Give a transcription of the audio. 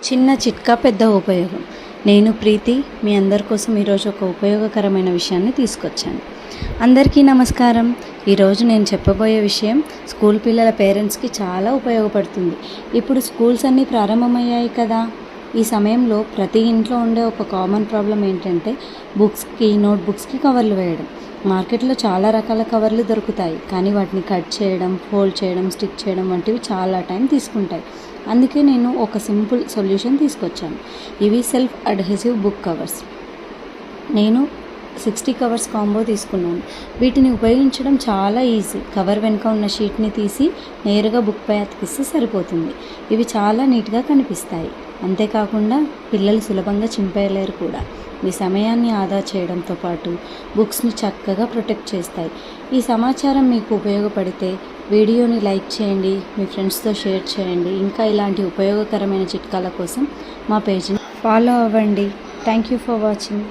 చిన్న చిట్కా పెద్ద ఉపయోగం. నేను ప్రీతి మీ అందరి కోసం ఈరోజు ఒక ఉపయోగకరమైన విషయాన్ని తీసుకొచ్చాను. అందరికీ నమస్కారం. ఈరోజు నేను చెప్పబోయే విషయం స్కూల్ పిల్లల పేరెంట్స్కి చాలా ఉపయోగపడుతుంది. ఇప్పుడు స్కూల్స్ అన్నీ ప్రారంభమయ్యాయి కదా. ఈ సమయంలో ప్రతి ఇంట్లో ఉండే ఒక కామన్ ప్రాబ్లం ఏంటంటే బుక్స్కి, నోట్బుక్స్కి కవర్లు వేయడం. మార్కెట్లో చాలా రకాల కవర్లు దొరుకుతాయి, కానీ వాటిని కట్ చేయడం, ఫోల్డ్ చేయడం, స్టిక్ చేయడం వంటివి చాలా టైం తీసుకుంటాయి. అందుకే నేను ఒక సింపుల్ సొల్యూషన్ తీసుకొచ్చాను. ఇవి సెల్ఫ్ అడ్హెసివ్ బుక్ కవర్స్. నేను 60 కవర్స్ కాంబో తీసుకున్నాను. వీటిని ఉపయోగించడం చాలా ఈజీ. కవర్ వెనుక ఉన్న షీట్ని తీసి నేరుగా బుక్పై అతికిస్తే సరిపోతుంది. ఇవి చాలా నీట్గా కనిపిస్తాయి. అంతేకాకుండా పిల్లలు సులభంగా చింపేయలేరు కూడా. మీ సమయాన్ని ఆదా చేయడంతో పాటు బుక్స్ని చక్కగా ప్రొటెక్ట్ చేస్తాయి. ఈ సమాచారం మీకు ఉపయోగపడితే వీడియోని లైక్ చేయండి, మీ ఫ్రెండ్స్తో షేర్ చేయండి. ఇంకా ఇలాంటి ఉపయోగకరమైన చిట్కాల కోసం మా పేజ్ని ఫాలో అవ్వండి. Thank you for watching.